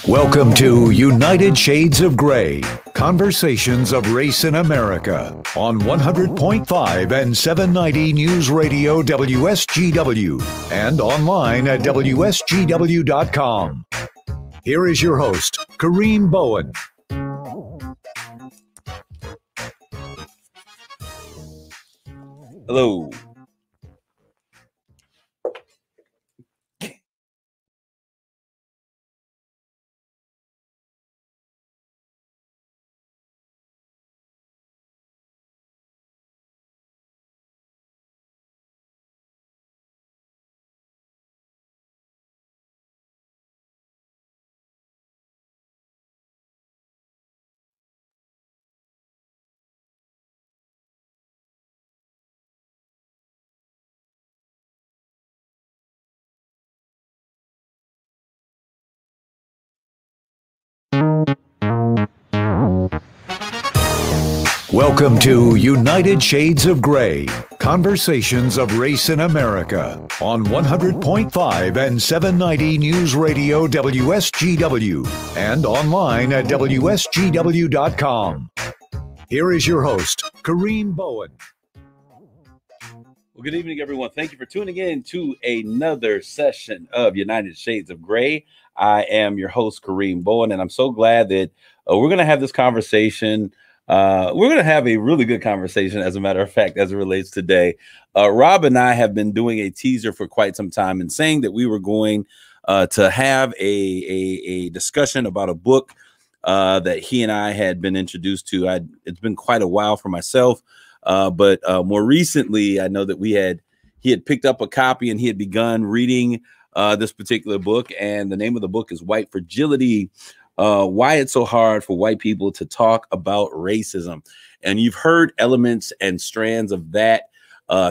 Welcome to United Shades of Gray, Conversations of Race in America on 100.5 and 790 News Radio WSGW and online at WSGW.com. Here is your host, Kareem Bowen. Hello. Welcome to United Shades of Gray, Conversations of Race in America on 100.5 and 790 News Radio WSGW and online at WSGW.com. Here is your host, Kareem Bowen. Well, good evening, everyone. Thank you for tuning in to another session of United Shades of Gray. I am your host, Kareem Bowen, and I'm so glad that we're going to have this conversation. We're going to have a really good conversation, as a matter of fact, as it relates today. Rob and I have been doing a teaser for quite some time and saying that we were going to have a discussion about a book that he and I had been introduced to. It's been quite a while for myself, but more recently, I know that he had picked up a copy and he had begun reading this particular book. And the name of the book is White Fragility. Why it's so hard for white people to talk about racism. And you've heard elements and strands of that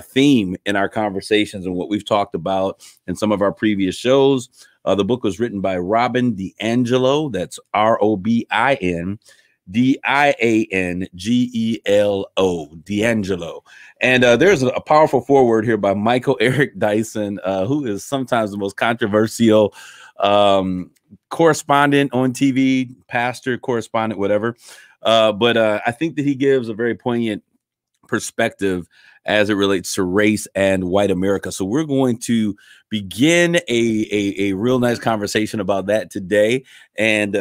theme in our conversations and what we've talked about in some of our previous shows. The book was written by Robin DiAngelo. That's ROBIN DIANGELO, DiAngelo. And there's a powerful foreword here by Michael Eric Dyson, who is sometimes the most controversial correspondent on TV, pastor, correspondent, whatever. But I think that he gives a very poignant perspective as it relates to race and white America. So we're going to begin a real nice conversation about that today and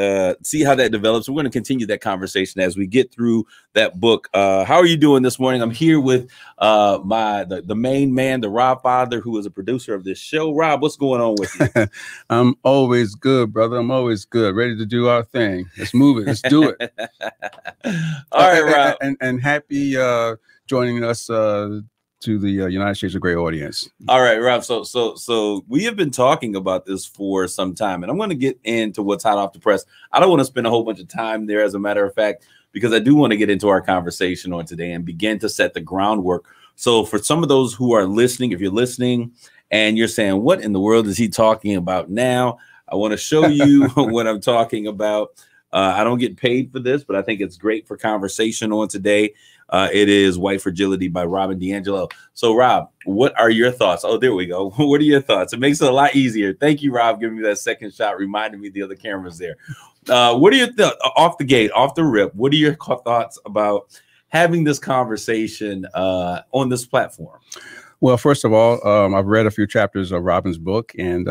see how that develops. We're going to continue that conversation as we get through that book. How are you doing this morning? I'm here with the main man, the Rob Father, who is a producer of this show. Rob, what's going on with you? I'm always good, brother. I'm always good. Ready to do our thing. Let's move it. Let's do it. All right, Rob. And happy joining us to the United Shades of Gray audience. All right, Rob. So we have been talking about this for some time, and I'm going to get into what's hot off the press. I don't want to spend a whole bunch of time there, as a matter of fact, because I do want to get into our conversation on today and begin to set the groundwork. So for some of those who are listening, if you're listening and you're saying, what in the world is he talking about now? I want to show you what I'm talking about. I don't get paid for this, but I think it's great for conversation on today. It is White Fragility by Robin DiAngelo. So, Rob, what are your thoughts? Oh, there we go. What are your thoughts? It makes it a lot easier. Thank you, Rob, giving me that second shot, reminding me the other camera's there. What are your thoughts off the gate, off the rip? What are your thoughts about having this conversation on this platform? Well, first of all, I've read a few chapters of Robin's book, and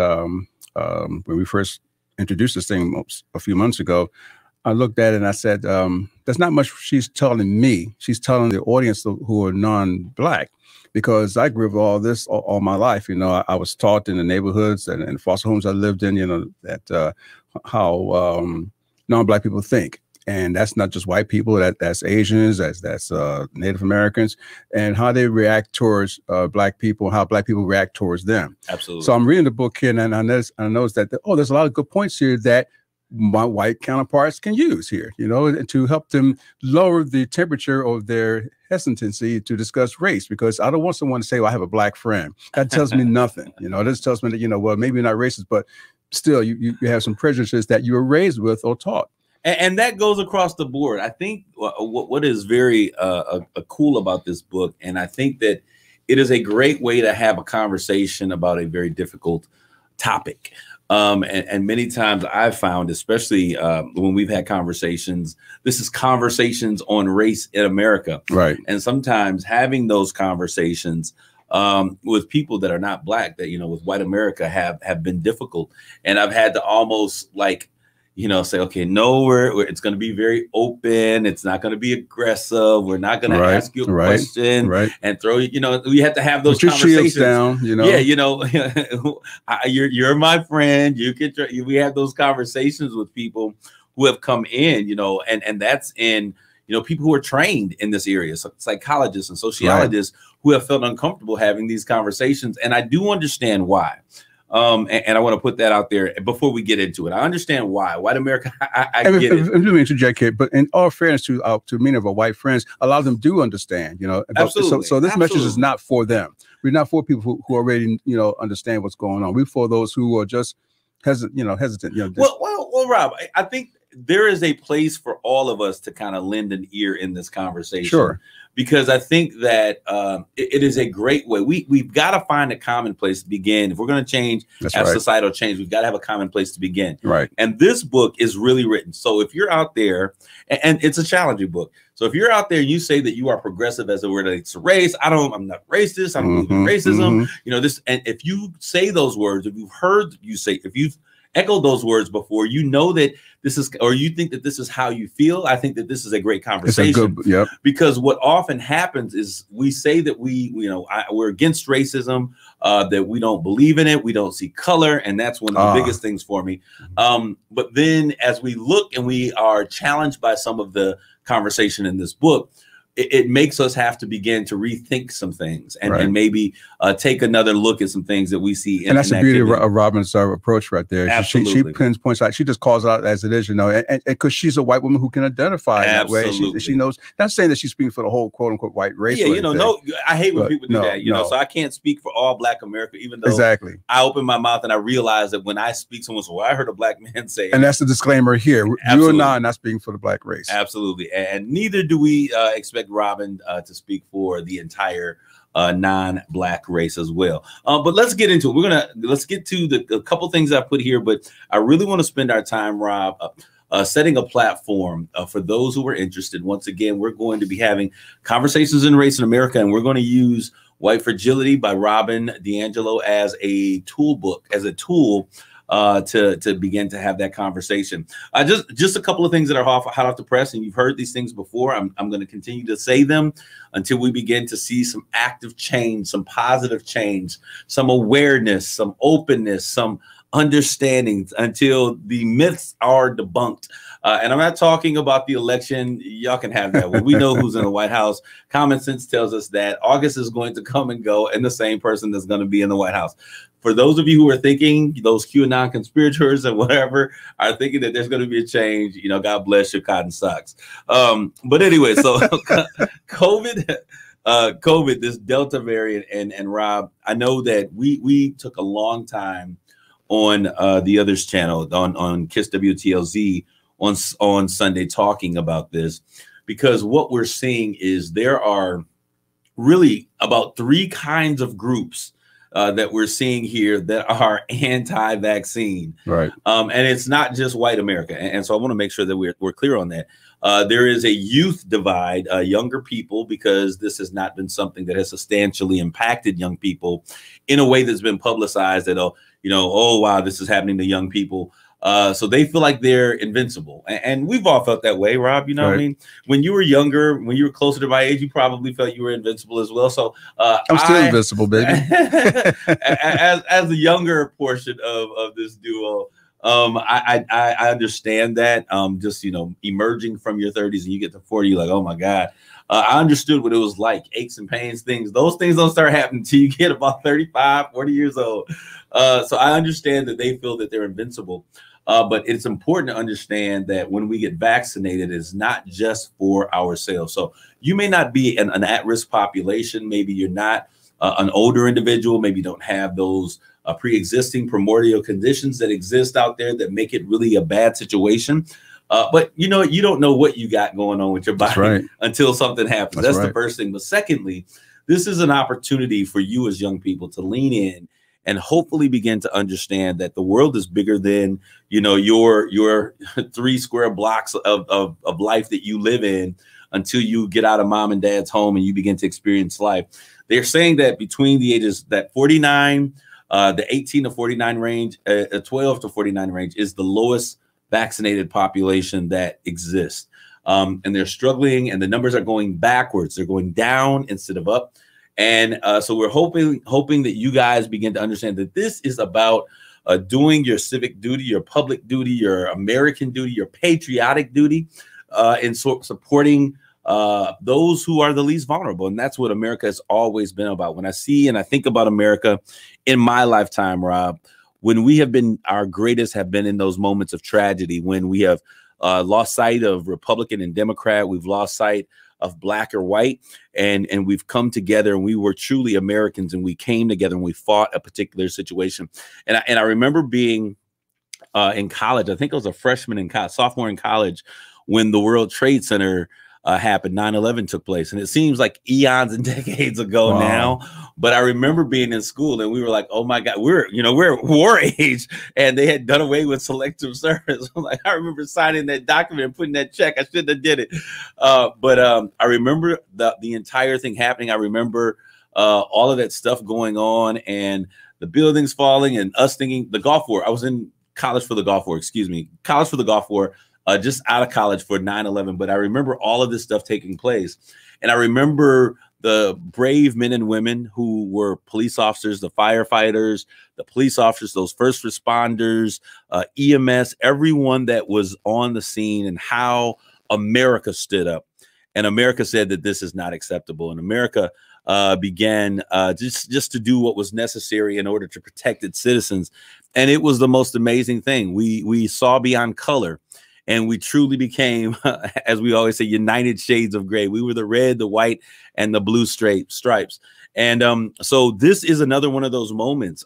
when we first introduced this thing a few months ago, I looked at it and I said, there's not much she's telling me. She's telling the audience who are non-Black, because I grew up with all this all my life. You know, I was taught in the neighborhoods and foster homes I lived in, you know, that how non-Black people think. And that's not just white people, that's Asians, that's Native Americans, and how they react towards Black people, how Black people react towards them. Absolutely. So I'm reading the book here, and I noticed that, there's a lot of good points here that my white counterparts can use here, you know, and to help them lower the temperature of their hesitancy to discuss race, because I don't want someone to say, well, I have a Black friend. That tells me nothing. You know, this tells me that, you know, well, maybe you're not racist, but still you have some prejudices that you were raised with or taught. And that goes across the board. I think what is very cool about this book, and I think that it is a great way to have a conversation about a very difficult topic. And many times I've found, especially when we've had conversations, this is conversations on race in America. Right. And sometimes having those conversations with people that are not Black, that, with white America have been difficult. And I've had to almost say, okay, no, it's going to be very open. It's not going to be aggressive. We're not going to ask you a question and throw you. We have to have those conversations. Down, Yeah, you're my friend. We have those conversations with people who have come in, and that's in people who are trained in this area, psychologists and sociologists who have felt uncomfortable having these conversations, and I do understand why. And I want to put that out there before we get into it. I understand why. White America, I get it. I'm doing interject here, but in all fairness to many of our white friends, a lot of them do understand. Absolutely. So this message is not for them. We're not for people who already understand what's going on. We're for those who are just hesitant. Well, Rob, I think there is a place for all of us to kind of lend an ear in this conversation. Sure. Because I think that it is a great way. We've got to find a common place to begin. If we're going to change, societal change, we've got to have a common place to begin. Right. And this book is really written. So if you're out there, and it's a challenging book. So if you're out there and you say that you are progressive as it relates to race, I'm not racist. I don't believe in racism. And if you say those words, if you've echoed those words before, that this is, or you think that this is how you feel, I think that this is a great conversation. Because what often happens is we say that we're against racism, that we don't believe in it, we don't see color, and that's one of the biggest things for me. But then as we look and we are challenged by some of the conversation in this book, it makes us have to begin to rethink some things and maybe take another look at some things that we see. And that's the beauty of Robin's approach right there. Absolutely. She points out, she just calls out as it is, and because she's a white woman who can identify in that way. She knows, not saying that she's speaking for the whole quote unquote white race. Yeah, no, I hate when people do that, so I can't speak for all Black America, even though I open my mouth and I realize that when I speak, someone says, well, I heard a Black man say. And that's the disclaimer here. You and I are not speaking for the Black race. Absolutely. And neither do we expect Robin to speak for the entire non-Black race as well. But let's get into it. Let's get to a couple things I put here, but I really want to spend our time, Rob, setting a platform for those who are interested. Once again, we're going to be having conversations in race in America, and we're going to use White Fragility by Robin DiAngelo as a tool to begin to have that conversation. Just a couple of things that are hot off the press, and you've heard these things before. I'm going to continue to say them until we begin to see some active change, some positive change, some awareness, some openness, some understanding, until the myths are debunked. And I'm not talking about the election. Y'all can have that one. We know who's in the White House. Common sense tells us that August is going to come and go, and the same person that's going to be in the White House. For those of you who are thinking, those QAnon conspirators and whatever are thinking that there's going to be a change, God bless your cotton socks. But anyway, so COVID, this Delta variant, and Rob, I know that we took a long time on the others channel on KISS WTLZ on Sunday talking about this, because what we're seeing is there are really about three kinds of groups that we're seeing here that are anti-vaccine. Right. And it's not just white America. And so I want to make sure that we're clear on that. There is a youth divide, younger people, because this has not been something that has substantially impacted young people in a way that's been publicized that, oh, wow, this is happening to young people. So they feel like they're invincible. And we've all felt that way, Rob. You know what I mean? When you were younger, when you were closer to my age, you probably felt you were invincible as well. So I'm still invincible, baby. as the younger portion of this duo, I understand that. Just, emerging from your 30s and you get to 40, you're like, oh my God. I understood what it was like, aches and pains, things. Those things don't start happening until you get about 35, 40 years old. So I understand that they feel that they're invincible. But it's important to understand that when we get vaccinated, it's not just for ourselves. So you may not be an at-risk population. Maybe you're not an older individual. Maybe you don't have those pre-existing primordial conditions that exist out there that make it really a bad situation. But you don't know what you got going on with your body until something happens. That's the first thing. But secondly, this is an opportunity for you as young people to lean in and hopefully begin to understand that the world is bigger than, you know, your 3 square blocks of life that you live in until you get out of mom and dad's home and you begin to experience life. They're saying that between the ages that 49, the 18 to 49 range, 12 to 49 range is the lowest vaccinated population that exists. And they're struggling, and the numbers are going backwards. They're going down instead of up. And so we're hoping that you guys begin to understand that this is about doing your civic duty, your public duty, your American duty, your patriotic duty, and supporting those who are the least vulnerable. And that's what America has always been about. When I see and I think about America in my lifetime, Rob, when we have been, our greatest have been in those moments of tragedy, when we have lost sight of Republican and Democrat, we've lost sight of black or white, and we've come together, and we were truly Americans, and we came together and we fought a particular situation. And I remember being in college. I think I was a freshman in college, sophomore in college, when the World Trade Center happened, 9/11 took place. And it seems like eons and decades ago now, but I remember being in school and we were like, oh my God, we're war age, and they had done away with selective service. Like, I remember signing that document and putting that check. I shouldn't have did it. But I remember the entire thing happening. I remember all of that stuff going on and the buildings falling and us thinking the Gulf War. I was in college for the Gulf War, college for the Gulf War. Just out of college for 9/11. But I remember all of this stuff taking place. And I remember the brave men and women who were police officers, the firefighters, the police officers, those first responders, EMS, everyone that was on the scene, and how America stood up. And America said that this is not acceptable. And America began just to do what was necessary in order to protect its citizens. And it was the most amazing thing. We saw beyond color. And we truly became, as we always say, united shades of gray. We were the red, the white, and the blue stripes. And so this is another one of those moments.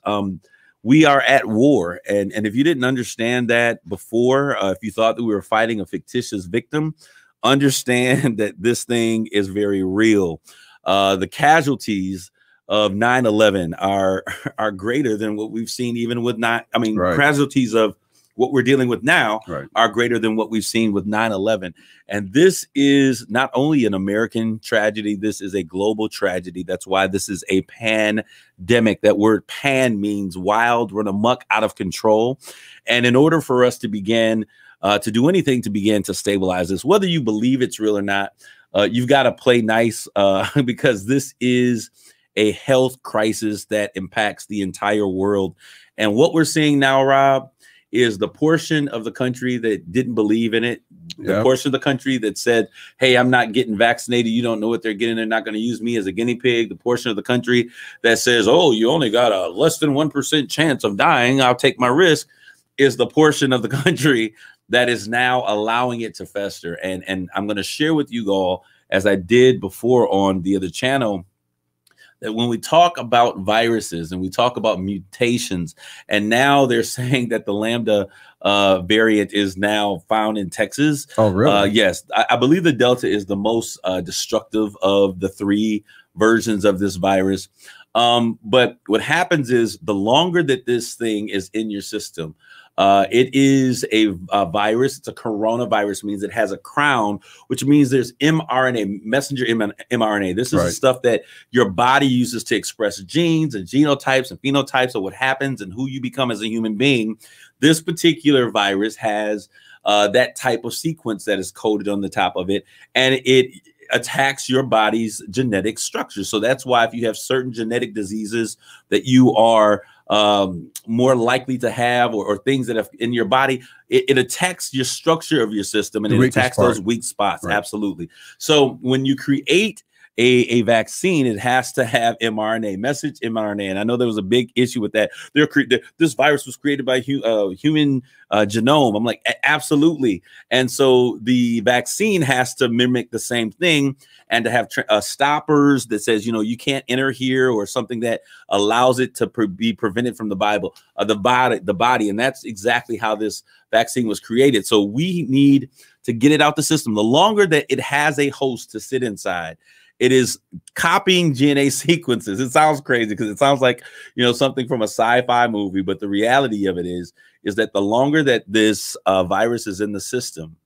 We are at war. And if you didn't understand that before, if you thought that we were fighting a fictitious victim, understand that this thing is very real. The casualties of 9/11 are greater than what we've seen even with casualties of what we're dealing with now are greater than what we've seen with 9/11. And this is not only an American tragedy, this is a global tragedy. That's why this is a pandemic. That word pan means wild, run amok, out of control. And in order for us to begin to do anything to begin to stabilize this, whether you believe it's real or not, you've got to play nice because this is a health crisis that impacts the entire world. And what we're seeing now, Rob, is the portion of the country that didn't believe in it, the portion of the country that said, hey, I'm not getting vaccinated. You don't know what they're getting. They're not going to use me as a guinea pig. The portion of the country that says, oh, you only got a less than 1% chance of dying, I'll take my risk, is the portion of the country that is now allowing it to fester. And I'm going to share with you all, as I did before on the other channel, that when we talk about viruses and we talk about mutations, and now they're saying that the Lambda variant is now found in Texas. Oh, really? Yes. I believe the Delta is the most destructive of the 3 versions of this virus. But what happens is the longer that this thing is in your system, it is a virus. It's a coronavirus, means it has a crown, which means there's mRNA, messenger mRNA. This is the stuff that your body uses to express genes and genotypes and phenotypes of what happens and who you become as a human being. This particular virus has that type of sequence that is coded on the top of it, and it attacks your body's genetic structure. So that's why if you have certain genetic diseases that you are more likely to have, or things that have in your body, it attacks your structure of your system, and it attacks those weak spots. Absolutely. So when you create a vaccine, it has to have mRNA, message mRNA. And I know there was a big issue with that. This virus was created by human genome. I'm like, absolutely. And so the vaccine has to mimic the same thing, and to have stoppers that says, you can't enter here, or something that allows it to be prevented from the body. And that's exactly how this vaccine was created. So we need to get it out the system. The longer that it has a host to sit inside, It is copying DNA sequences. It sounds crazy because it sounds like, something from a sci-fi movie, but the reality of it is that the longer that this virus is in the system,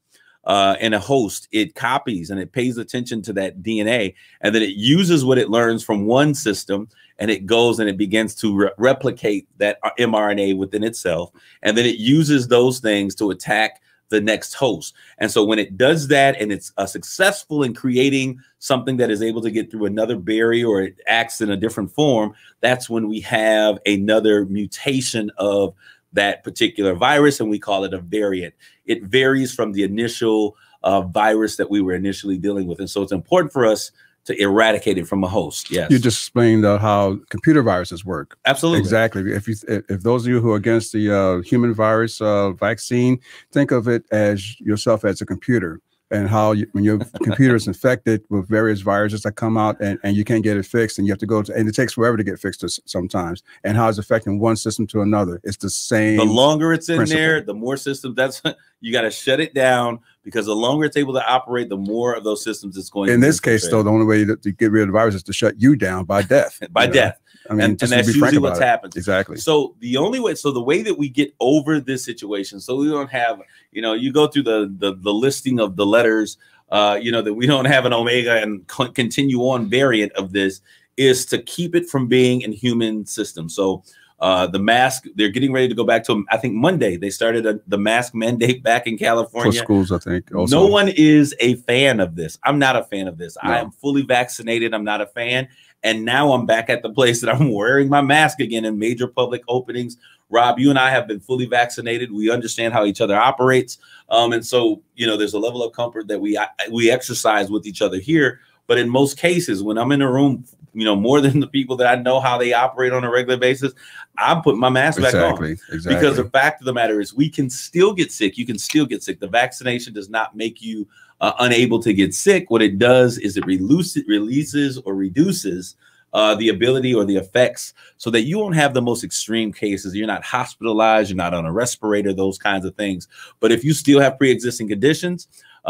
in a host, it copies and it pays attention to that DNA, and then it uses what it learns from one system, and it goes and it begins to replicate that mRNA within itself, and then it uses those things to attack the next host. And so when it does that and it's successful in creating something that is able to get through another barrier, or it acts in a different form, that's when we have another mutation of that particular virus, and we call it a variant. It varies from the initial virus that we were initially dealing with. And so it's important for us to eradicate it from a host. Yes. You just explained how computer viruses work. Absolutely. Exactly. If those of you who are against the human virus vaccine, think of it as yourself as a computer, and how when your computer is infected with various viruses that come out and you can't get it fixed, and you have to go to, and it takes forever to get fixed sometimes, and how it's affecting one system to another. It's the same. The longer it's in principle. there, the more systems. That's you got to shut it down, because the longer it's able to operate, the more of those systems it's going. In this case, though, the only way to get rid of the virus is to shut you down by death. By death. I mean, and that's usually what's happened. Exactly. So the only way, so the way that we get over this situation, so we don't have, you go through the listing of the letters, that we don't have an omega and continue on variant of this, is to keep it from being in human systems. So the mask, they're getting ready to go back to, I think Monday, they started the mask mandate back in California. For schools, I think. Also. No one is a fan of this. I'm not a fan of this. No. I am fully vaccinated. I'm not a fan. And now I'm back at the place that I'm wearing my mask again in major public openings. Rob, you and I have been fully vaccinated. We understand how each other operates. And so, there's a level of comfort that we exercise with each other here. But in most cases, when I'm in a room, more than the people that I know how they operate on a regular basis, I'm putting my mask back on. Exactly. Because the fact of the matter is, we can still get sick. You can still get sick. The vaccination does not make you unable to get sick. What it does is it releases or reduces the ability or the effects, so that you won't have the most extreme cases. You're not hospitalized. You're not on a respirator, those kinds of things. But if you still have pre-existing conditions,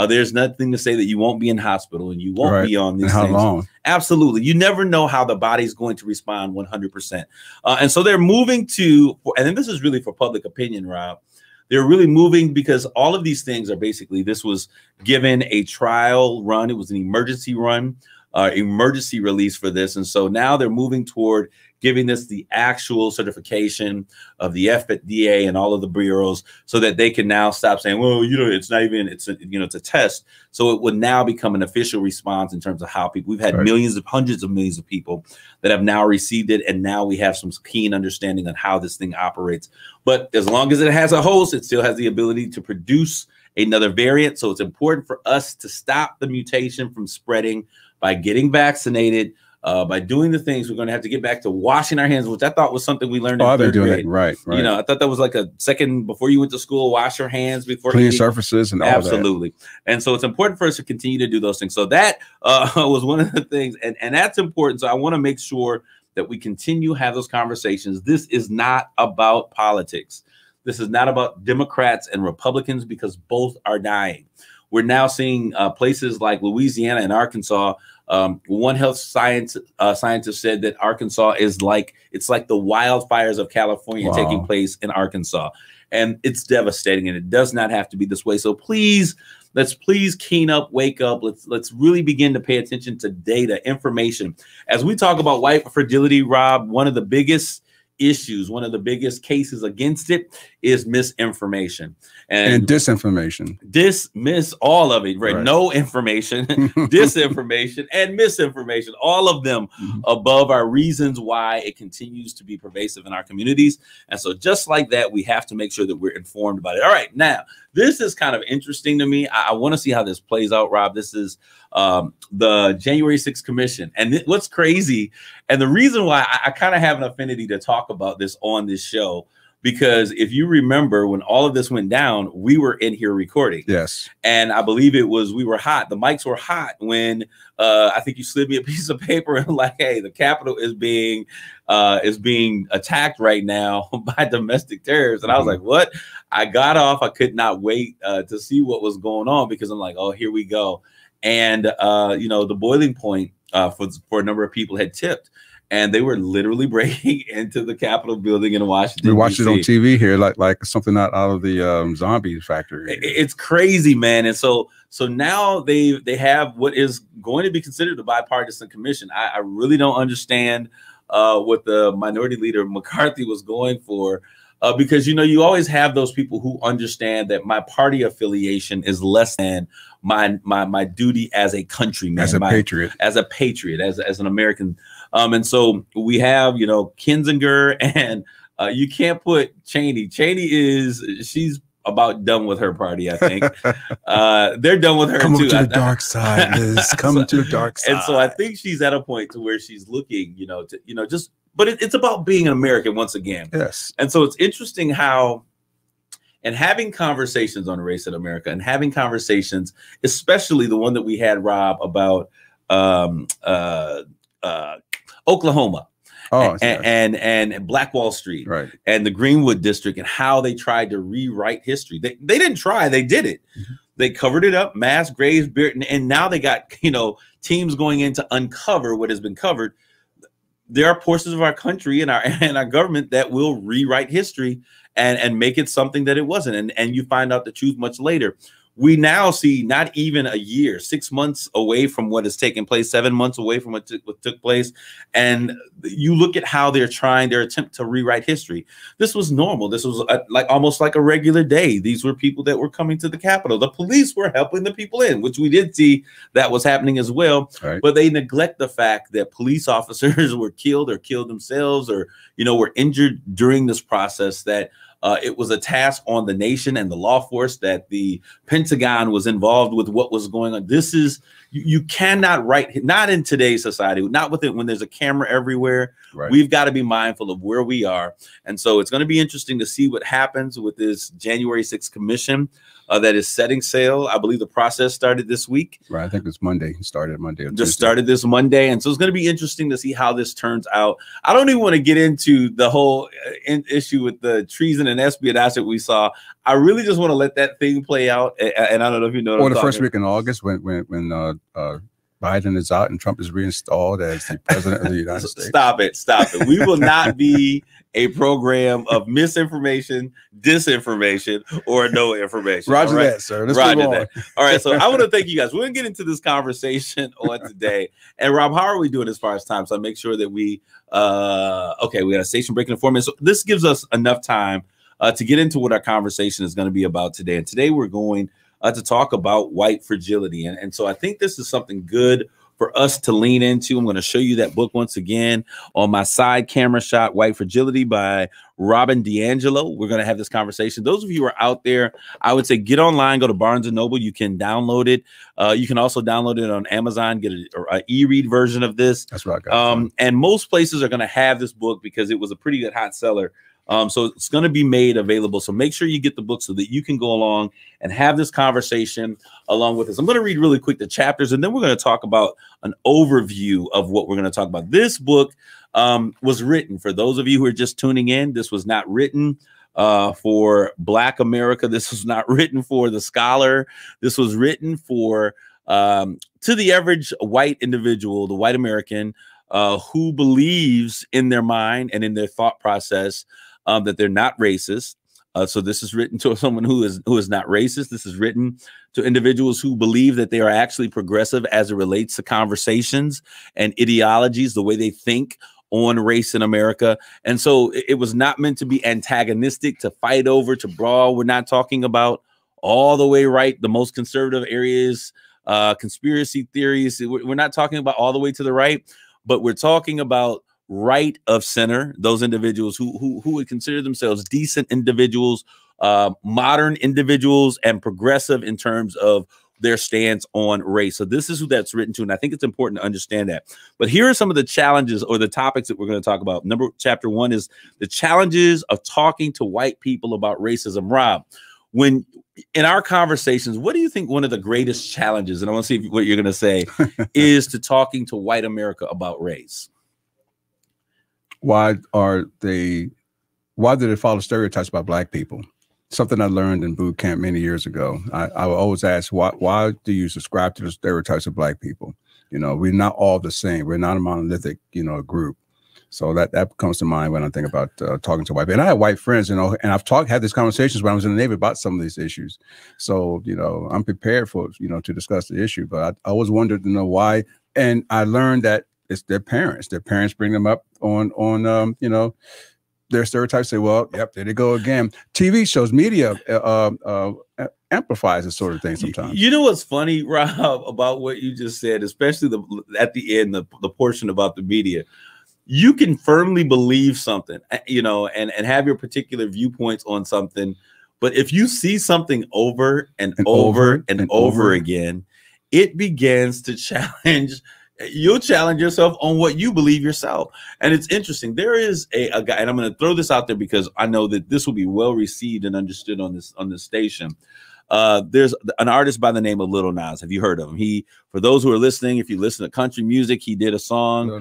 there's nothing to say that you won't be in hospital and you won't be on these things. How things. long? Absolutely. You never know how the body's going to respond 100%. And so they're moving to, and then this is really for public opinion, Rob. They're really moving because all of these things are basically, this was given a trial run. It was an emergency run, emergency release for this. And so now they're moving toward giving this the actual certification of the FDA and all of the bureaus, so that they can now stop saying, well, it's not even, it's a test. So it would now become an official response in terms of how people, we've had hundreds of millions of people that have now received it. And now we have some keen understanding on how this thing operates. But as long as it has a host, it still has the ability to produce another variant. So it's important for us to stop the mutation from spreading by getting vaccinated, by doing the things. We're going to have to get back to washing our hands, which I thought was something we learned in third grade. Right. I thought that was like a second before you went to school. Wash your hands before clean eating. Surfaces and all absolutely. And so it's important for us to continue to do those things. So that was one of the things, and that's important. So I want to make sure that we continue to have those conversations. This is not about politics. This is not about Democrats and Republicans, because both are dying. We're now seeing places like Louisiana and Arkansas. One health scientist said that Arkansas is like the wildfires of California taking place in Arkansas, and it's devastating. And it does not have to be this way. So let's keen up, wake up. Let's really begin to pay attention to data, information. As we talk about white fragility, Rob, one of the biggest issues, one of the biggest cases against it is misinformation and disinformation. Dismiss all of it, right? No information, disinformation, and misinformation, all of them above our reasons why it continues to be pervasive in our communities. And so just like that, we have to make sure that we're informed about it. All right, now, this is kind of interesting to me. I want to see how this plays out, Rob. This is the January 6th Commission. And what's crazy, and the reason why I kind of have an affinity to talk about this on this show, because if you remember when all of this went down, we were in here recording. Yes. And I believe we were hot. The mics were hot when I think you slid me a piece of paper and like, hey, the Capitol is being attacked right now by domestic terrorists. And I was like, what? I got off. I could not wait to see what was going on, because I'm like, oh, here we go. And, the boiling point for a number of people had tipped. And they were literally breaking into the Capitol building in Washington. We watched it on TV here, like something out of the zombie factory. It's crazy, man. And so now they have what is going to be considered a bipartisan commission. I really don't understand what the Minority Leader McCarthy was going for, because you always have those people who understand that my party affiliation is less than my duty as a countryman, as a patriot, as an American. And so we have, Kinzinger, and you can't put Cheney. She's about done with her party, I think. They're done with her Come too. to the dark side, Liz. Come to the dark side. And so I think she's at a point to where she's looking, but it's about being an American once again. Yes. And so it's interesting how, and having conversations on race in America, and having conversations, especially the one that we had, Rob, about Oklahoma, and Black Wall Street, right, and the Greenwood District, and how they tried to rewrite history. They didn't try; they did it. Mm-hmm. They covered it up, mass graves, and now they got teams going in to uncover what has been covered. There are portions of our country and our government that will rewrite history and make it something that it wasn't, and you find out the truth much later. We now see not even a year, 6 months away from what has taken place, 7 months away from what took place. And you look at how they're trying their attempt to rewrite history. This was normal. This was almost like a regular day. These were people that were coming to the Capitol. The police were helping the people in, which we did see that was happening as well. Right. But they neglect the fact that police officers were killed or killed themselves or, were injured during this process, that it was a task on the nation and the law force, that the Pentagon was involved with what was going on. This is, you cannot write, not in today's society, not with it when there's a camera everywhere. Right. We've got to be mindful of where we are. And so it's going to be interesting to see what happens with this January 6th commission that is setting sail. I believe the process started this week. Right. I think it's Monday. It started Monday. Just started this Monday. And so it's going to be interesting to see how this turns out. I don't even want to get into the whole issue with the treason and espionage that we saw. I really just want to let that thing play out. And I don't know if you know. Or the first week in August when Biden is out and Trump is reinstalled as the president of the United States. Stop it. We will not be a program of misinformation, disinformation, or no information. Roger that, sir. Roger that. All right. So I want to thank you guys. We're going to get into this conversation on today. And Rob, how are we doing as far as time? So I make sure that we got a station break in 4 minutes. So this gives us enough time to get into what our conversation is going to be about today. And today we're going to talk about white fragility. And so I think this is something good for us to lean into. I'm going to show you that book once again on my side camera shot, White Fragility by Robin DiAngelo. We're going to have this conversation. Those of you who are out there, I would say get online, go to Barnes & Noble. You can download it. You can also download it on Amazon, get an e-read version of this. That's what I got. And most places are going to have this book because it was a pretty good hot seller. So it's going to be made available. So make sure you get the book so that you can go along and have this conversation along with us. I'm going to read really quick the chapters, and then we're going to talk about an overview of what we're going to talk about. This book was written, for those of you who are just tuning in, this was not written for Black America. This was not written for the scholar. This was written for to the average white individual, the white American, who believes in their mind and in their thought process that they're not racist. So this is written to someone who is not racist. This is written to individuals who believe that they are actually progressive as it relates to conversations and ideologies, the way they think on race in America. And so it was not meant to be antagonistic, to fight over, to brawl. We're not talking about all the way right, the most conservative areas, conspiracy theories. We're not talking about all the way to the right, but we're talking about right of center, those individuals who would consider themselves decent individuals, modern individuals, and progressive in terms of their stance on race. So this is who that's written to, and I think it's important to understand that. But here are some of the challenges or the topics that we're going to talk about. Chapter 1 is the challenges of talking to white people about racism. Rob, when in our conversations, what do you think one of the greatest challenges, and I want to see what you're going to say, is to talking to white America about race? Why do they follow stereotypes about Black people? Something I learned in boot camp many years ago. I would always ask, why do you subscribe to the stereotypes of Black people? We're not all the same. We're not a monolithic, group. So that comes to mind when I think about talking to white people. And I have white friends, and I've had these conversations when I was in the Navy about some of these issues. So, I'm prepared for, to discuss the issue, but I always wondered to know why. And I learned that it's their parents. Their parents bring them up on their stereotypes. Say, well, yep, there they go again. TV shows, media amplifies this sort of thing sometimes. You know what's funny, Rob, about what you just said, especially at the end, the portion about the media. You can firmly believe something, and have your particular viewpoints on something. But if you see something over and over again, it begins to challenge. You'll challenge yourself on what you believe yourself. And it's interesting. There is a guy, and I'm going to throw this out there because I know that this will be well received and understood on this station. There's an artist by the name of Lil Nas. Have you heard of him? For those who are listening, if you listen to country music, he did a song. Lil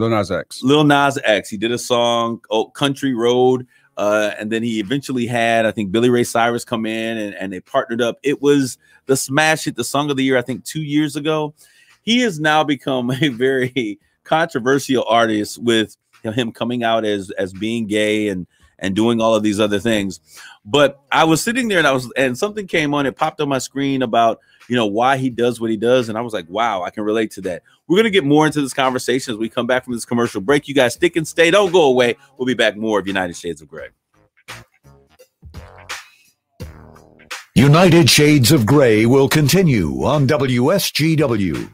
Nas X. Lil Nas X. He did a song, Country Road. And then he eventually had, I think, Billy Ray Cyrus come in and they partnered up. It was the smash hit, the song of the year, I think 2 years ago. He has now become a very controversial artist with him coming out as being gay and doing all of these other things. But I was sitting there and something came on, it popped on my screen about, why he does what he does. And I was like, wow, I can relate to that. We're going to get more into this conversation as we come back from this commercial break. You guys stick and stay. Don't go away. We'll be back more of United Shades of Gray. United Shades of Gray will continue on WSGW.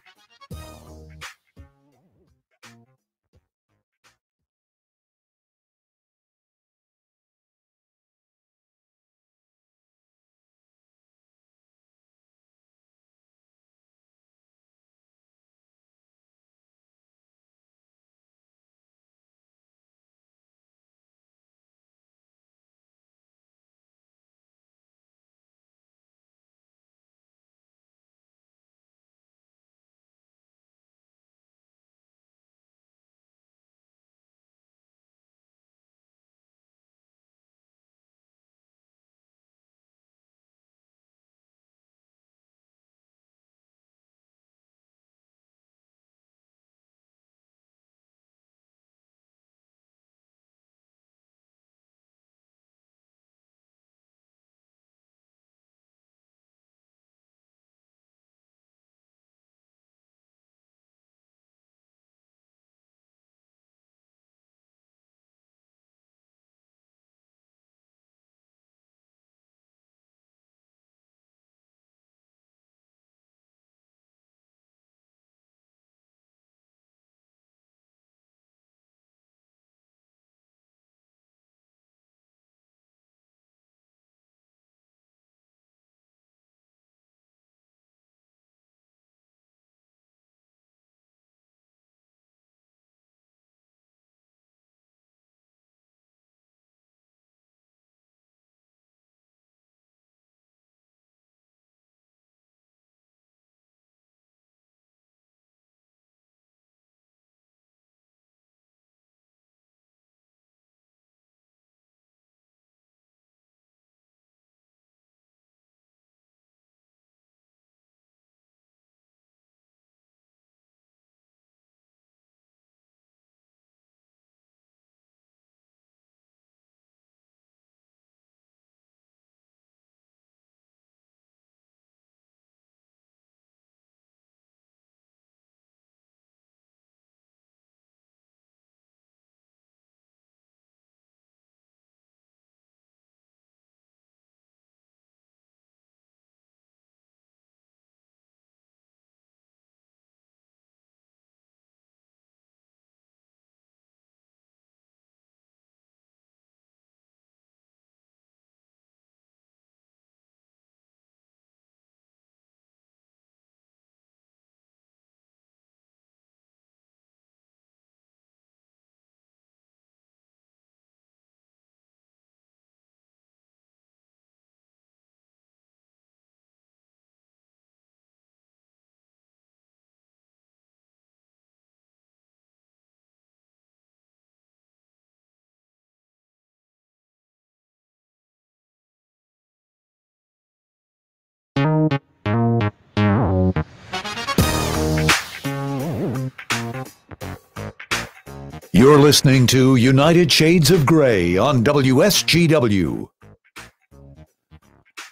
You're listening to United Shades of Grey on WSGW.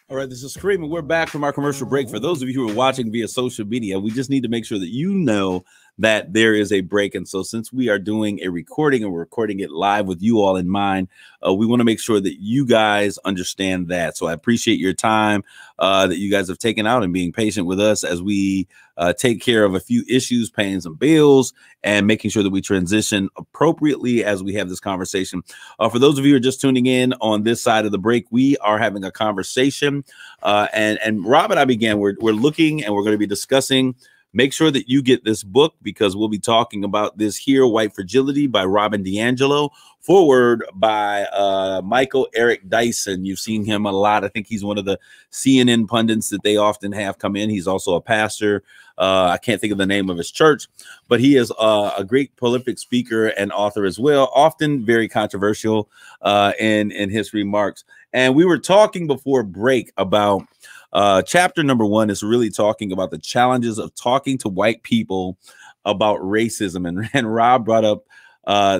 All right, this is Kareem, and we're back from our commercial break. For those of you who are watching via social media, we just need to make sure that you know that there is a break. And so since we are doing a recording and we're recording it live with you all in mind, we want to make sure that you guys understand that. So I appreciate your time that you guys have taken out and being patient with us as we take care of a few issues, paying some bills, and making sure that we transition appropriately as we have this conversation. For those of you who are just tuning in on this side of the break, we are having a conversation. And Rob and I began, we're looking and we're going to be discussing. Make sure that you get this book because we'll be talking about this here, White Fragility by Robin DiAngelo, forward by Michael Eric Dyson. You've seen him a lot. I think he's one of the CNN pundits that they often have come in. He's also a pastor. I can't think of the name of his church, but he is a great prolific speaker and author as well, often very controversial in his remarks. And we were talking before break about chapter number 1 is really talking about the challenges of talking to white people about racism. And Rob brought up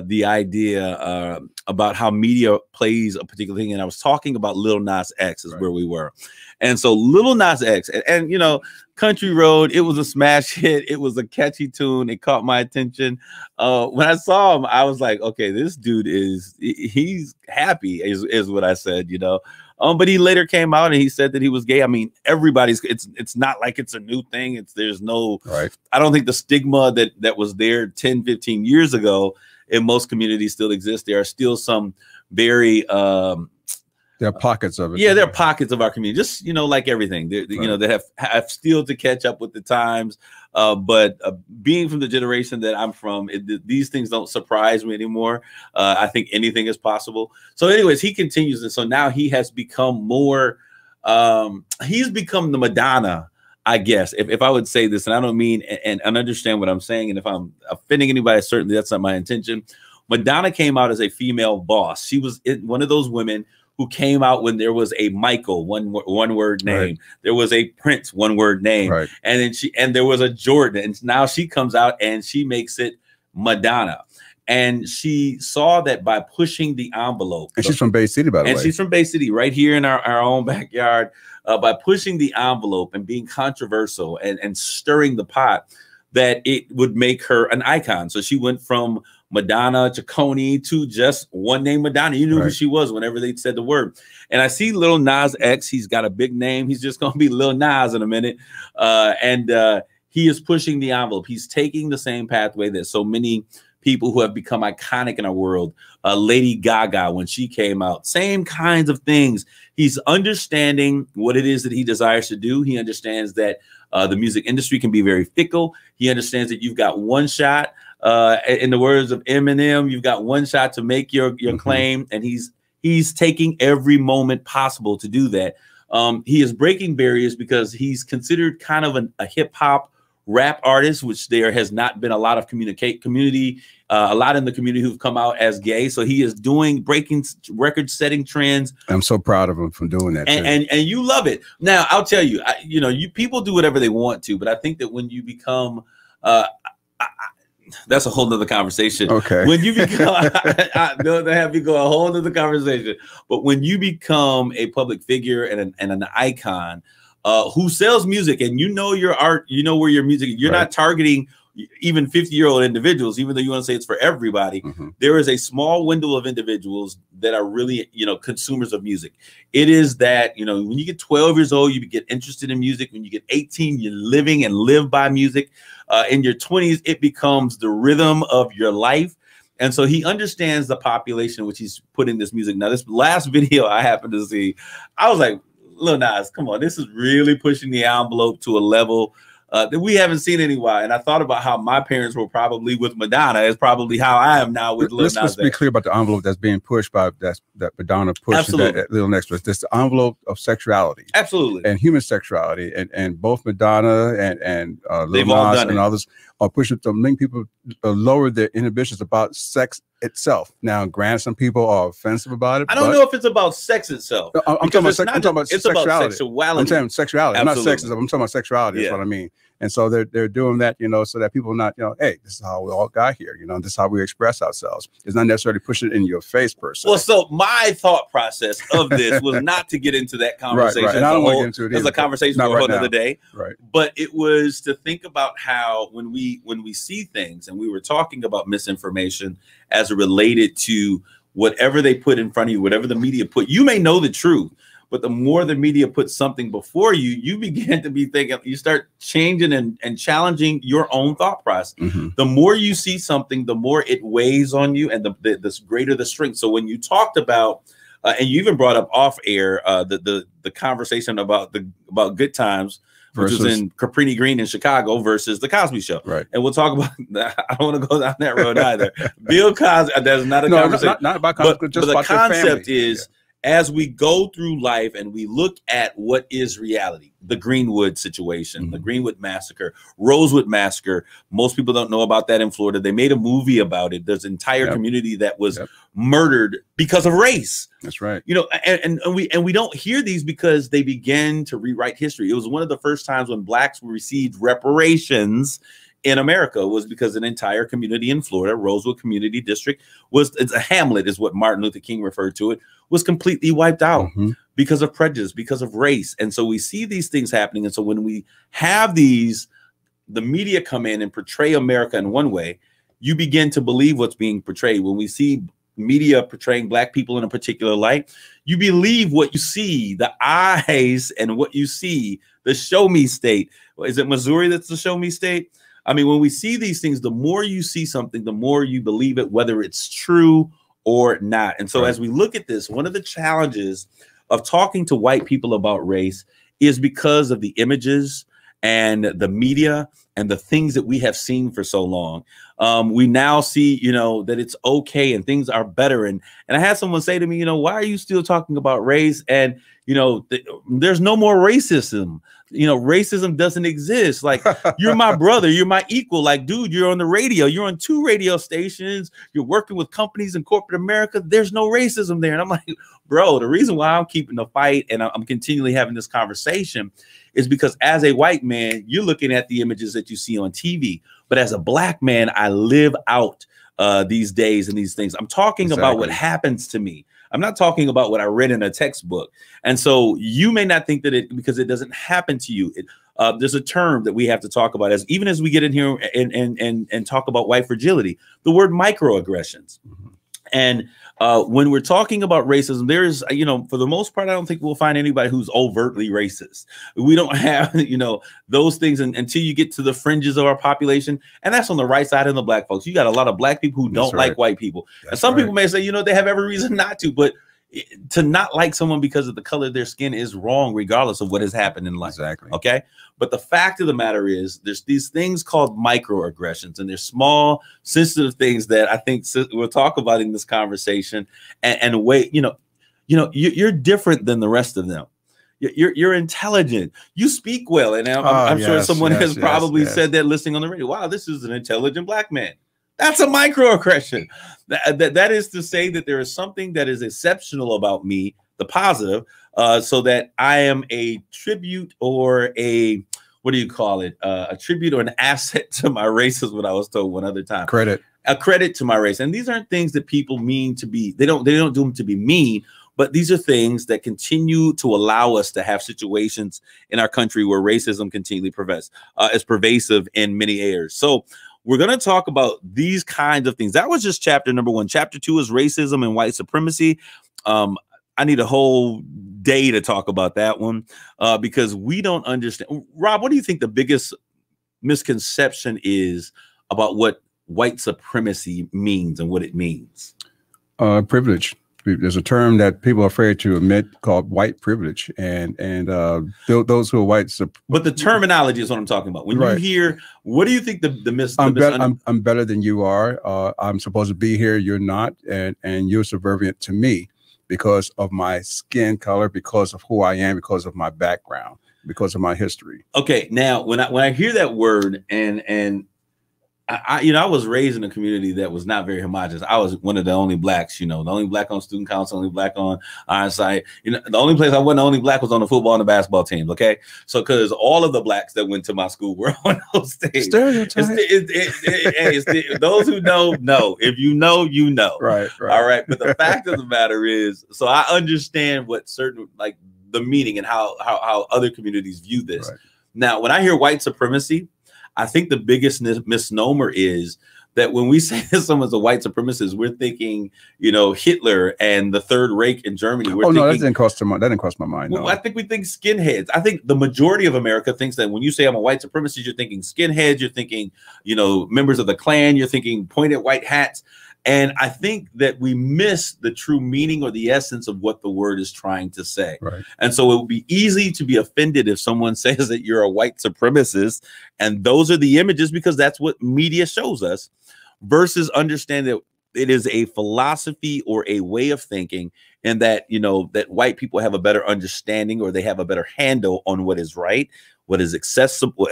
the idea about how media plays a particular thing. And I was talking about Lil Nas X is where we were. And so Lil Nas X, and you know, Country Road, it was a smash hit. It was a catchy tune. It caught my attention. When I saw him, I was like, okay, this dude he's happy is what I said, you know. But he later came out and he said that he was gay. I mean, it's not like it's a new thing. There's no, I don't think the stigma that was there 10, 15 years ago in most communities still exists. There are still some very, there are pockets of it. Yeah, there are pockets of our community, just, you know, like everything, you know, that have still to catch up with the times. But being from the generation that I'm from, these things don't surprise me anymore. I think anything is possible. So anyways, he continues. And so now he has become more, he's become the Madonna, I guess, if I would say this, and I don't mean, and understand what I'm saying. And if I'm offending anybody, certainly that's not my intention. Madonna came out as a female boss. She was one of those women who came out when there was a Michael, one word name. There was a Prince, one word name. And then there was a Jordan. And now she comes out and she makes it Madonna. And she saw that by pushing the envelope. And she's from Bay City, by the way. And she's from Bay City, right here in our own backyard. By pushing the envelope and being controversial and stirring the pot, that it would make her an icon. So she went from Madonna to Coney to just one name Madonna. You knew who she was whenever they said the word. And I see Lil Nas X. He's got a big name. He's just going to be Lil Nas in a minute. And he is pushing the envelope. He's taking the same pathway that so many people who have become iconic in our world, Lady Gaga, when she came out, same kinds of things. He's understanding what it is that he desires to do. He understands that the music industry can be very fickle. He understands that you've got one shot. In the words of Eminem, you've got one shot to make your claim, and he's taking every moment possible to do that. He is breaking barriers because he's considered kind of a hip hop rap artist, which there has not been a lot of a lot in the community who've come out as gay. So he is breaking record-setting trends. I'm so proud of him for doing that. And you love it. Now, I'll tell you, people do whatever they want to, but I think that when you become, that's a whole nother conversation. Okay. When you become, they'll have you go a whole nother conversation. But when you become a public figure and an icon who sells music, and you know your art, you know where your music, you're not targeting even 50-year-old individuals, even though you want to say it's for everybody. There is a small window of individuals that are really, consumers of music. It is that, when you get 12 years old, you get interested in music. When you get 18, you're living and live by music. In your 20s, it becomes the rhythm of your life. And so he understands the population in which he's putting this music. Now, this last video I happened to see, I was like, Lil Nas, come on, this is really pushing the envelope to a level that we haven't seen anywhere. And I thought about how my parents were probably with Madonna. Is probably how I am now with Lil Nas. Let's be clear about the envelope that's being pushed by that Madonna pushed that Lil Nas. This the envelope of sexuality. Absolutely. And human sexuality. And both Madonna and Lil Nas and others are pushing to make people lower their inhibitions about sex itself. Now, granted, some people are offensive about it. I don't know if it's about sex itself. I'm talking about sexuality. It's about sexuality. I'm saying sexuality. Absolutely. I'm not sexism. I'm talking about sexuality. That's what I mean. And so they're doing that, so that people not, hey, this is how we all got here. This is how we express ourselves. It's not necessarily pushing it in your face per se. Well, so my thought process of this was not to get into that conversation. Right. And I don't want to get into it. It's a conversation for a whole other day. Right. But it was to think about how when we see things, and we were talking about misinformation as it related to whatever they put in front of you, whatever the media put, you may know the truth, but the more the media puts something before you, you begin to be thinking, you start changing and challenging your own thought process. The more you see something, the more it weighs on you, and the greater the strength. So when you talked about, and you even brought up off air, the conversation about Good Times, which was in Caprini Green in Chicago, versus the Cosby Show. Right. And we'll talk about that. I don't want to go down that road either. Bill Cosby, that's not a conversation. Not about Cosby, but just the about concept is, as we go through life and we look at what is reality, the Greenwood situation, the Greenwood Massacre, Rosewood Massacre. Most people don't know about that in Florida. They made a movie about it. There's an entire community that was murdered because of race. That's right. And we don't hear these because they began to rewrite history. It was one of the first times when blacks received reparations in America, was because an entire community in Florida, Rosewood Community District, it's a hamlet, is what Martin Luther King referred to it, was completely wiped out because of prejudice, because of race. And so we see these things happening. And so when we have the media come in and portray America in one way, you begin to believe what's being portrayed. When we see media portraying black people in a particular light, you believe what you see, the eyes, and what you see, the show me state. Is it Missouri that's the show me state? I mean, when we see these things, the more you see something, the more you believe it, whether it's true or not. And so as we look at this, one of the challenges of talking to white people about race is because of the images and the media and the things that we have seen for so long. We now see, that it's okay and things are better. And I had someone say to me, why are you still talking about race? And, there's no more racism. Racism doesn't exist. Like, you're my brother, you're my equal. Like, dude, you're on the radio, you're on 2 radio stations, you're working with companies in corporate America. There's no racism there. And I'm like, bro, the reason why I'm keeping the fight and I'm continually having this conversation is because as a white man, you're looking at the images that you see on TV. But as a black man, I live out these days and these things. I'm talking about what happens to me. I'm not talking about what I read in a textbook. And so you may not think that because it doesn't happen to you. There's a term that we have to talk about, even as we get in here and talk about white fragility, the word microaggressions. And when we're talking about racism, there's, for the most part, I don't think we'll find anybody who's overtly racist. We don't have, those things until you get to the fringes of our population. And that's on the right side of the black folks. You got a lot of black people who don't like white people. And some people may say, they have every reason not to, but to not like someone because of the color of their skin is wrong, regardless of what has happened in life. Exactly. Okay. But the fact of the matter is, there's these things called microaggressions, and they're small, sensitive things that I think we'll talk about in this conversation. And wait, you're different than the rest of them. You're intelligent. You speak well, and I'm sure someone has probably said that listening on the radio. Wow, this is an intelligent black man. That's a microaggression. That is to say that there is something that is exceptional about me, the positive, so that I am a tribute or a, what do you call it? A tribute or an asset to my race is what I was told one other time. A credit to my race. And these aren't things that people mean to be, they don't do them to be mean, but these are things that continue to allow us to have situations in our country where racism continually is pervasive in many areas. So we're going to talk about these kinds of things. That was just chapter number 1. Chapter 2 is racism and white supremacy. I need a whole day to talk about that one because we don't understand. Rob, what do you think the biggest misconception is about what white supremacy means and what it means? Privilege. There's a term that people are afraid to admit called white privilege, and those who are white. But the terminology is what I'm talking about. When you hear, what do you think I'm better than you are. I'm supposed to be here. You're not, and you're subservient to me because of my skin color, because of who I am, because of my background, because of my history. Okay, now when I hear that word, and I was raised in a community that was not very homogenous. I was one of the only blacks, the only black on student council, only black on Ironside. The only place I wasn't the only black was on the football and the basketball teams. Okay, so because all of the blacks that went to my school were on those teams. Stereotype. Those who know. If you know, you know. Right. All right. But the fact of the matter is, so I understand what certain like the meaning and how other communities view this. Right. Now, when I hear white supremacy, I think the biggest misnomer is that when we say that someone's a white supremacist, we're thinking, Hitler and the Third Reich in Germany. No, that didn't cross my mind. No. Well, I think we think skinheads. I think the majority of America thinks that when you say I'm a white supremacist, you're thinking skinheads, you're thinking, members of the Klan, you're thinking pointed white hats. And I think that we miss the true meaning or the essence of what the word is trying to say. Right. And so it would be easy to be offended if someone says that you're a white supremacist, and those are the images because that's what media shows us, versus understand that it is a philosophy or a way of thinking, and that, that white people have a better understanding or they have a better handle on what is right, what is acceptable,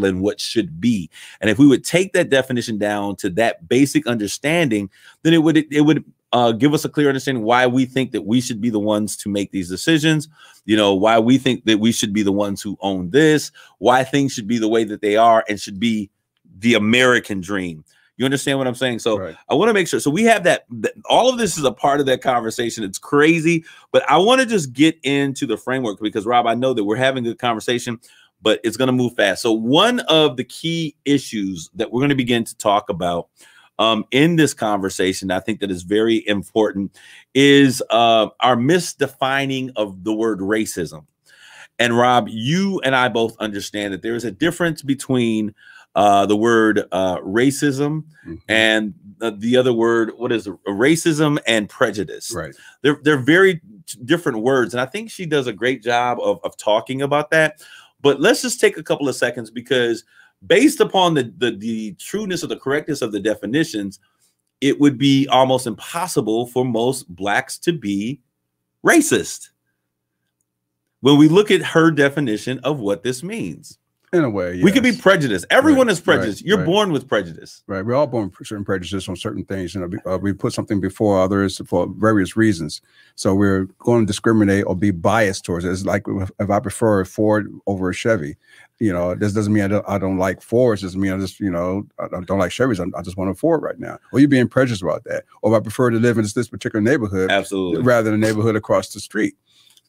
and what should be. And if we would take that definition down to that basic understanding, then it would give us a clear understanding why we think that we should be the ones to make these decisions, why we think that we should be the ones who own this, why things should be the way that they are and should be the American dream. You understand what I'm saying? So right. I want to make sure. So we have that all of this is a part of that conversation. It's crazy, but I want to just get into the framework because, Rob, I know that we're having a good conversation, but it's going to move fast. So one of the key issues that we're going to begin to talk about in this conversation, I think that is very important, is our misdefining of the word racism. And Rob, you and I both understand that there is a difference between the word racism and the other word, what is it? Racism and prejudice. Right. They're very different words. And I think she does a great job of talking about that. But let's just take a couple of seconds, because based upon the trueness or the correctness of the definitions, it would be almost impossible for most blacks to be racist when we look at her definition of what this means. In a way, yes. We could be prejudiced. Everyone is prejudiced. Right, You're born with prejudice. Right. We're all born with certain prejudices on certain things. We put something before others for various reasons. So we're going to discriminate or be biased towards it. It's like if I prefer a Ford over a Chevy, this doesn't mean I don't like Fords. It doesn't mean I just, I don't like Chevys. I just want a Ford right now. Or you're being prejudiced about that. Or if I prefer to live in this particular neighborhood, absolutely, rather than a neighborhood across the street.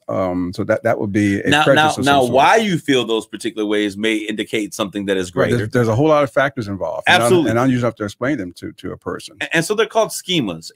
So that would be a prejudice. Now, why you feel those particular ways may indicate something that is greater. Right, there's a whole lot of factors involved. Absolutely, and I usually have to explain them to a person. And so they're called schemas.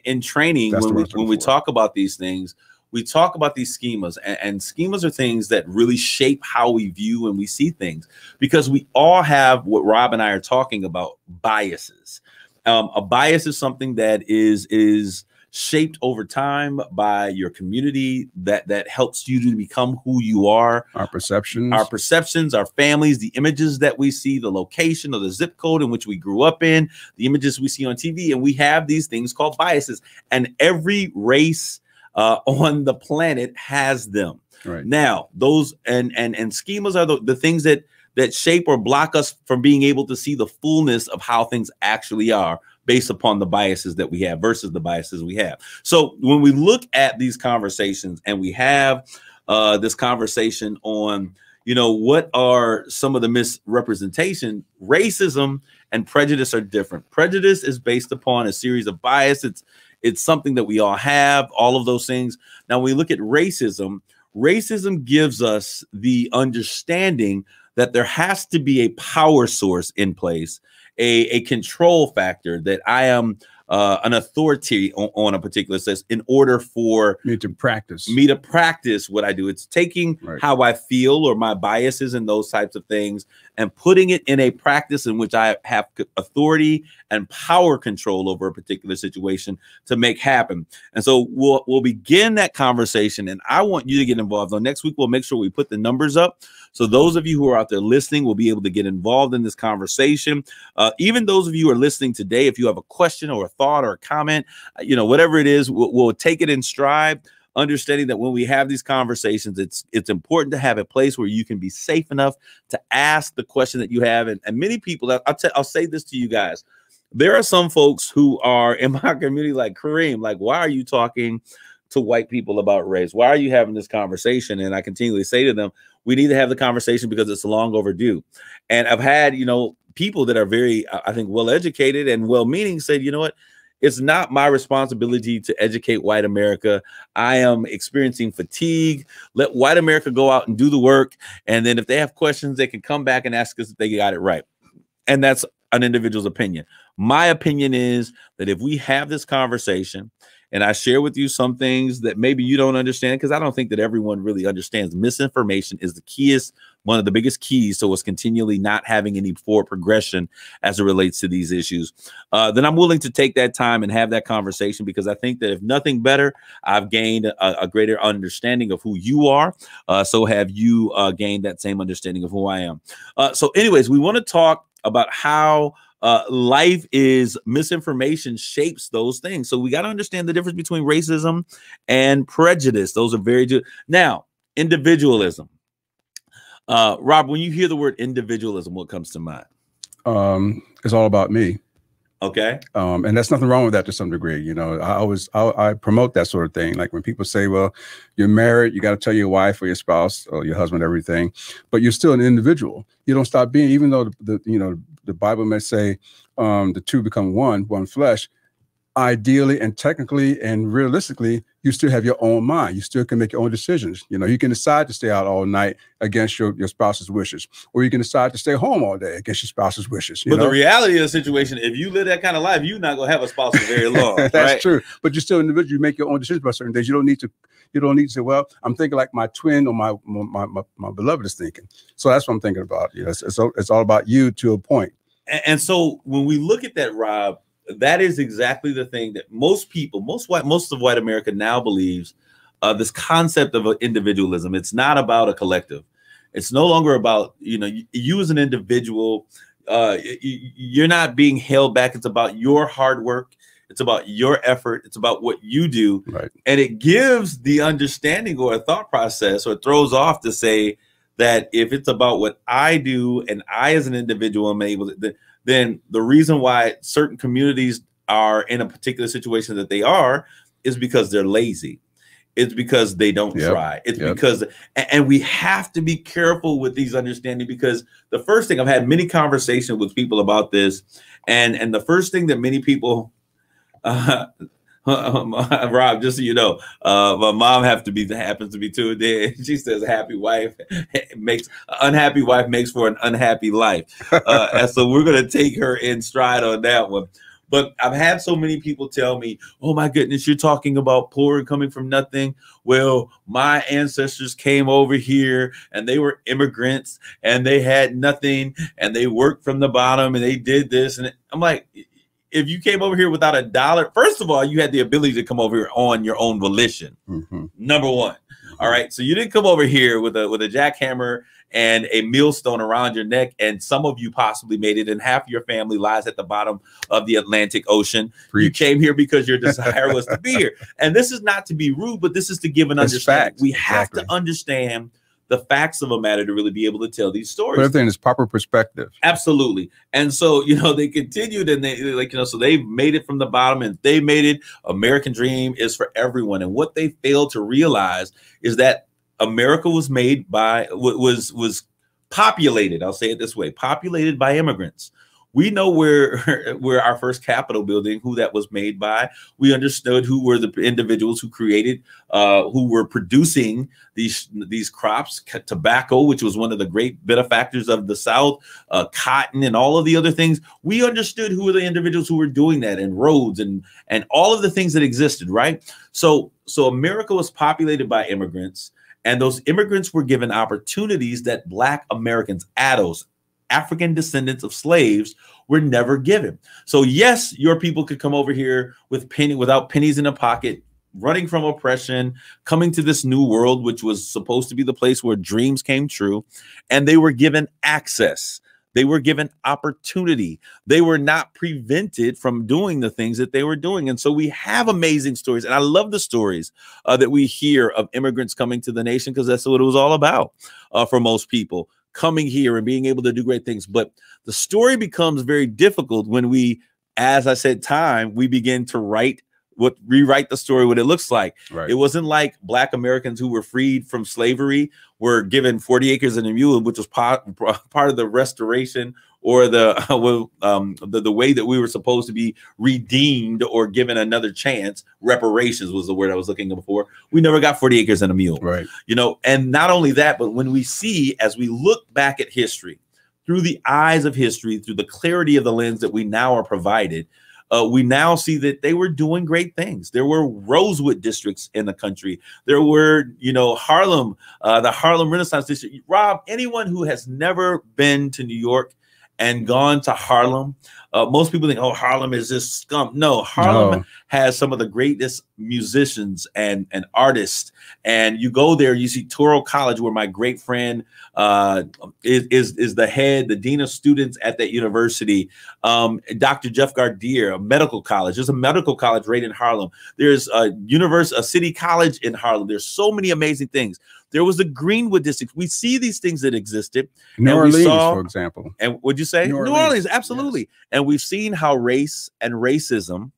In training, when we talk about these things, we talk about these schemas, and schemas are things that really shape how we view and we see things, because we all have what Rob and I are talking about, biases. A bias is something that is shaped over time by your community that helps you to become who you are. Our perceptions, our families, the images that we see, the location or the zip code in which we grew up in, the images we see on TV, and we have these things called biases, and every race on the planet has them. Right. Now, those and schemas are the things that shape or block us from being able to see the fullness of how things actually are, based upon the biases that we have versus the biases we have. So when we look at these conversations and we have this conversation on, what are some of the misrepresentation, racism and prejudice are different. Prejudice is based upon a series of biases. It's something that we all have, all of those things. Now, when we look at racism gives us the understanding that there has to be a power source in place, a control factor, that I am an authority on a particular sense in order for me to practice what I do. It's taking how I feel or my biases and those types of things and putting it in a practice in which I have authority and power control over a particular situation to make happen. And so we'll begin that conversation, and I want you to get involved. On next week, we'll make sure we put the numbers up. So those of you who are out there listening will be able to get involved in this conversation. Even those of you who are listening today, if you have a question or a thought or a comment, whatever it is, we'll take it in stride. understanding that when we have these conversations, it's important to have a place where you can be safe enough to ask the question that you have. And many people, I'll say this to you guys. There are some folks who are in my community like, Kareem, like, why are you talking to white people about race? Why are you having this conversation? And I continually say to them, we need to have the conversation because it's long overdue. And I've had, people that are very, I think, well-educated and well-meaning said, you know what? It's not my responsibility to educate white America. I am experiencing fatigue. Let white America go out and do the work. And then if they have questions, they can come back and ask us if they got it right. And that's an individual's opinion. My opinion is that if we have this conversation and I share with you some things that maybe you don't understand, because I don't think that everyone really understands. Misinformation is one of the biggest keys to us continually not having any forward progression as it relates to these issues. Then I'm willing to take that time and have that conversation, because I think that if nothing better, I've gained a greater understanding of who you are. So have you gained that same understanding of who I am. So anyways, we want to talk about how life is misinformation shapes those things. So we got to understand the difference between racism and prejudice. Those are very good. Now, individualism. Rob, when you hear the word individualism, what comes to mind? It's all about me. Okay. And there's nothing wrong with that to some degree. I promote that sort of thing. Like when people say, well, you're married, you got to tell your wife or your spouse or your husband everything, but you're still an individual. You don't stop being, even though the Bible may say the two become one flesh. Ideally and technically and realistically, you still have your own mind. You still can make your own decisions. You can decide to stay out all night against your spouse's wishes, or you can decide to stay home all day against your spouse's wishes. But the reality of the situation, if you live that kind of life, you're not gonna have a spouse for very long. That's right? True. But you're still an individual. You make your own decisions about certain things. You don't need to say, well, I'm thinking like my twin or my beloved is thinking. So that's what I'm thinking about. It's all about you to a point. And so when we look at that, Rob, that is exactly the thing that most of white America now believes, this concept of individualism. It's not about a collective. It's no longer about, you as an individual. You're not being held back. It's about your hard work. It's about your effort. It's about what you do. Right. And it gives the understanding or a thought process, or throws off to say that if it's about what I do and I as an individual am able to, then the reason why certain communities are in a particular situation that they are is because they're lazy. It's because they don't try. It's because, and we have to be careful with these understanding, because the first thing, I've had many conversations with people about this, and the first thing that many people, Rob, just so you know, my mom happens to be too there. She says, unhappy wife makes for an unhappy life. And so we're going to take her in stride on that one. But I've had so many people tell me, oh my goodness, you're talking about poor and coming from nothing. Well, my ancestors came over here and they were immigrants and they had nothing and they worked from the bottom and they did this. And I'm like, if you came over here without $1, first of all, you had the ability to come over here on your own volition. Number one. All right. So you didn't come over here with a jackhammer and a millstone around your neck. And some of you possibly made it, and half your family lies at the bottom of the Atlantic Ocean. You came here because your desire was to be here. And this is not to be rude, but this is to give an understanding. We have to understand the facts of a matter to really be able to tell these stories. But everything is proper perspective. Absolutely. And so, they continued, and they so they made it from the bottom, and they made it. American dream is for everyone. And what they failed to realize is that America was made by, was populated. I'll say it this way, populated by immigrants. We know where our first Capitol building, who that was made by. We understood who were the individuals who created, who were producing these crops, tobacco, which was one of the great benefactors of the South, cotton, and all of the other things. We understood who were the individuals who were doing that, and roads and all of the things that existed, right? So America was populated by immigrants, and those immigrants were given opportunities that Black Americans, ADOs, African descendants of slaves, were never given. So yes, your people could come over here without pennies in a pocket, running from oppression, coming to this new world, which was supposed to be the place where dreams came true, and they were given access. They were given opportunity. They were not prevented from doing the things that they were doing. And so we have amazing stories. And I love the stories that we hear of immigrants coming to the nation, because that's what it was all about for most people, coming here and being able to do great things. But the story becomes very difficult when we, as I said, we begin to rewrite the story, what it looks like. Right. It wasn't like Black Americans who were freed from slavery were given 40 acres and a mule, which was part of the restoration, or the way that we were supposed to be redeemed or given another chance. Reparations was the word I was looking for. We never got 40 acres and a mule. Right. You know, and not only that, but when we see, as we look back at history, through the eyes of history, through the clarity of the lens that we now are provided, we now see that they were doing great things. There were Rosewood districts in the country. There were, you know, Harlem, the Harlem Renaissance District. Rob, anyone who has never been to New York and gone to Harlem, most people think, oh, Harlem is this scum. No, Harlem has some of the greatest musicians and artists. And you go there, you see Touro College, where my great friend is the dean of students at that university. Dr. Jeff Gardier, a medical college. There's a medical college right in Harlem. There's a city college in Harlem. There's so many amazing things. There was the Greenwood district. We see these things that existed. New Orleans, for example. And would you say New Orleans? Absolutely. Yes. And we've seen how race and racism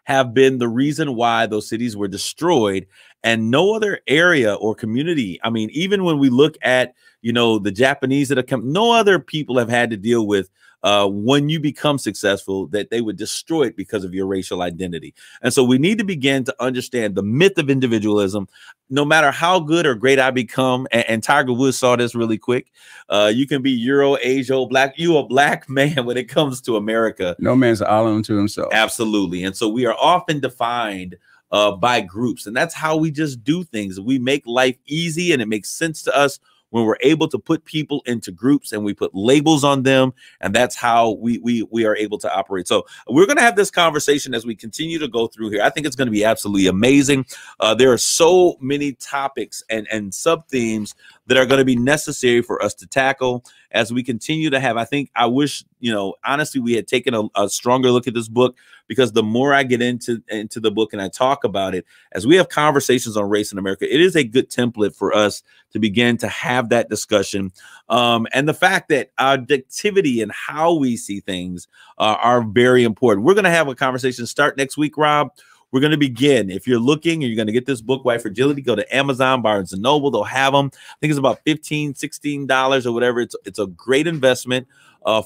have been the reason why those cities were destroyed, and no other area or community. I mean, even when we look at, you know, the Japanese that have come, no other people have had to deal with when you become successful, that they would destroy it because of your racial identity. And so we need to begin to understand the myth of individualism. No matter how good or great I become, and Tiger Woods saw this really quick, you can be Euro, Asia, Black. You a Black man when it comes to America. No man's an island unto himself. Absolutely. And so we are often defined by groups, and that's how we just do things. We make life easy, and it makes sense to us when we're able to put people into groups and we put labels on them, and that's how we are able to operate. So we're going to have this conversation as we continue to go through here. I think it's going to be absolutely amazing. There are so many topics and sub themes that are going to be necessary for us to tackle as we continue to have. I wish, you know, honestly, we had taken a stronger look at this book, because the more I get into the book and I talk about it, as we have conversations on race in America, it is a good template for us to begin to have that discussion. And the fact that our objectivity and how we see things are very important. We're going to have a conversation start next week, Rob. We're going to begin. If you're looking and you're going to get this book, White Fragility, go to Amazon, Barnes & Noble. They'll have them. I think it's about $15, $16 or whatever. It's a great investment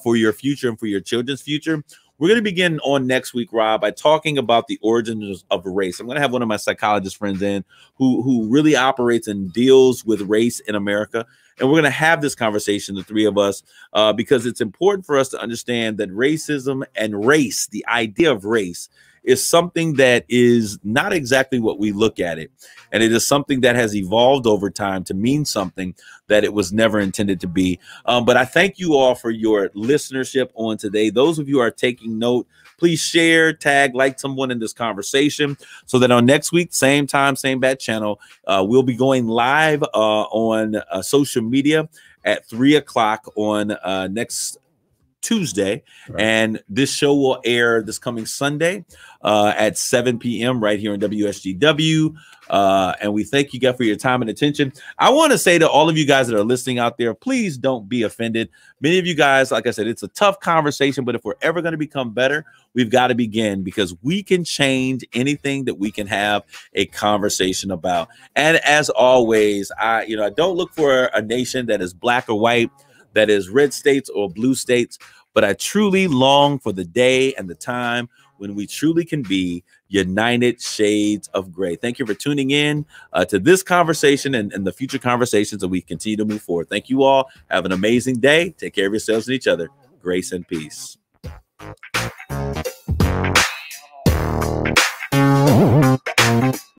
for your future and for your children's future. We're going to begin on next week, Rob, by talking about the origins of race. I'm going to have one of my psychologist friends in who really operates and deals with race in America. And we're going to have this conversation, the three of us, because it's important for us to understand that racism and race, the idea of race, is something that is not exactly what we look at it. And it is something that has evolved over time to mean something that it was never intended to be. But I thank you all for your listenership on today. Those of you who are taking note, please share, tag, like someone in this conversation, so that on next week, same time, same bat channel, we'll be going live on social media at 3 o'clock on next Tuesday. Right. And this show will air this coming Sunday at 7 p.m. right here on WSGW. And we thank you guys for your time and attention. I want to say to all of you guys that are listening out there, please don't be offended. Many of you guys, like I said, it's a tough conversation, but if we're ever going to become better, we've got to begin, because we can change anything that we can have a conversation about. And as always, I don't look for a nation that is black or white, that is red states or blue states, but I truly long for the day and the time when we truly can be United Shades of Gray. Thank you for tuning in to this conversation and the future conversations that we continue to move forward. Thank you all. Have an amazing day. Take care of yourselves and each other. Grace and peace.